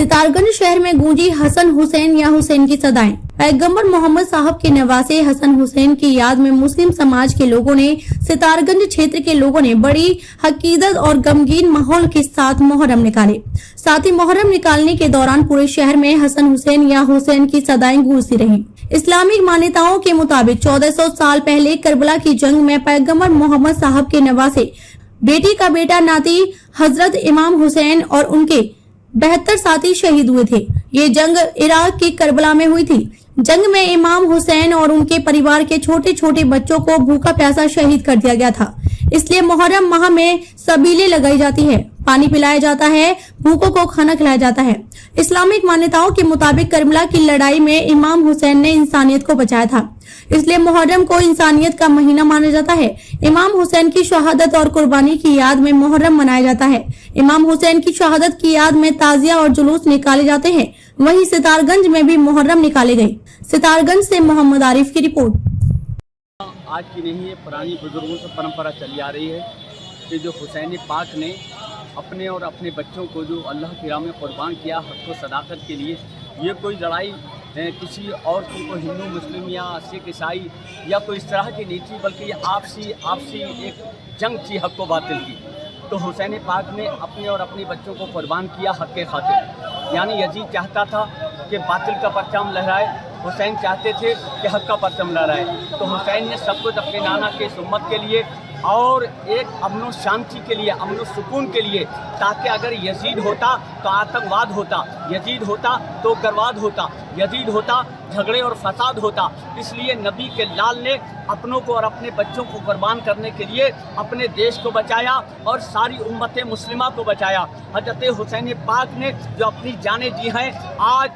सितारगंज शहर में गूंजी हसन हुसैन या हुसैन की सदाएं। पैगंबर मोहम्मद साहब के नवासे हसन हुसैन की याद में मुस्लिम समाज के लोगों ने, सितारगंज क्षेत्र के लोगों ने बड़ी हकीकत और गमगीन माहौल के साथ मुहर्रम निकाले। साथ ही मुहर्रम निकालने के दौरान पूरे शहर में हसन हुसैन या हुसैन की सदाएं गूंजती रहीं। इस्लामिक मान्यताओं के मुताबिक 1400 साल पहले करबला की जंग में पैगंबर मोहम्मद साहब के नवासे बेटी का बेटा नाती हजरत इमाम हुसैन और उनके 72 साथी शहीद हुए थे। ये जंग इराक की करबला में हुई थी। जंग में इमाम हुसैन और उनके परिवार के छोटे छोटे बच्चों को भूखा प्यासा शहीद कर दिया गया था। इसलिए मुहर्रम माह में सबीलें लगाई जाती है, पानी पिलाया जाता है, भूखों को खाना खिलाया जाता है। इस्लामिक मान्यताओं के मुताबिक करबला की लड़ाई में इमाम हुसैन ने इंसानियत को बचाया था, इसलिए मुहर्रम को इंसानियत का महीना माना जाता है। इमाम हुसैन की शहादत और कुर्बानी की याद में मुहर्रम मनाया जाता है। इमाम हुसैन की शहादत की याद में ताजिया और जुलूस निकाले जाते हैं। वहीं सितारगंज में भी मुहर्रम निकाले गए। सितारगंज से मोहम्मद आरिफ की रिपोर्ट। आज की नहीं, ये पुरानी बुजुर्गों से परंपरा चली आ रही है कि जो हुसैन पाक ने अपने और अपने बच्चों को जो अल्लाह की राह में कुर्बान किया हक व सदाकत के लिए, ये कोई लड़ाई किसी और की, कोई हिंदू मुस्लिम या सिख ईसाई या कोई इस तरह की नहीं थी, बल्कि ये आपसी एक जंग थी हक व बातिल की। तो हुसैन पाक ने अपने और अपने बच्चों को कुर्बान किया हक के खातिर। यानी यजीद चाहता था कि बातिल का परचम लहराए, हुसैन चाहते थे कि हक का परचम लहराए। तो हुसैन ने सब कुछ अपने नाना के इस उम्मत के लिए और एक अमन शांति के लिए, अमन सुकून के लिए, ताकि अगर यजीद होता तो आतंकवाद होता, यजीद होता तो उग्रवाद होता, यजीद होता झगड़े और फसाद होता। इसलिए नबी के लाल ने अपनों को और अपने बच्चों को कुर्बान करने के लिए अपने देश को बचाया और सारी उम्मत मुस्लिमा को बचाया। हजरत हुसैन पाक ने जो अपनी जानें दी हैं, आज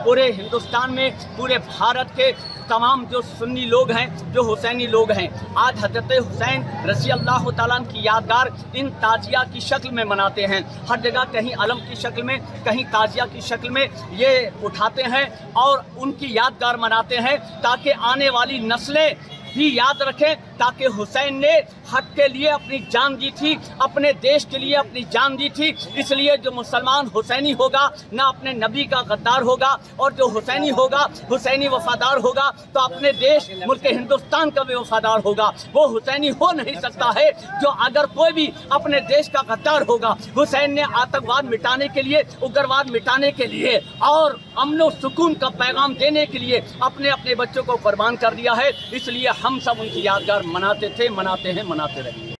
पूरे हिंदुस्तान में, पूरे भारत के तमाम जो सुन्नी लोग हैं, जो हुसैनी लोग हैं, आज हजरत हुसैन रज़ी अल्लाह तआला की यादगार इन ताजिया की शक्ल में मनाते हैं। हर जगह कहीं अलम की शक्ल में, कहीं ताजिया की शक्ल में ये उठाते हैं और उनकी यादगार मनाते हैं, ताकि आने वाली नस्लें भी याद रखें ताकि हुसैन ने हक के लिए अपनी जान दी थी, अपने देश के लिए अपनी जान दी थी। इसलिए जो मुसलमान हुसैनी होगा ना अपने नबी का गद्दार होगा, और जो हुसैनी होगा, हुसैनी वफादार होगा, तो अपने देश मुल्क हिंदुस्तान का भी वफादार होगा। वो हुसैनी हो नहीं सकता है जो अगर कोई भी अपने देश का गद्दार होगा। हुसैन ने आतंकवाद मिटाने के लिए, उग्रवाद मिटाने के लिए और अमन और सुकून का पैगाम देने के लिए अपने अपने बच्चों को कुर्बान कर दिया है। इसलिए हम सब उनकी यादगार मनाते थे, मनाते हैं, मनाते रहेंगे।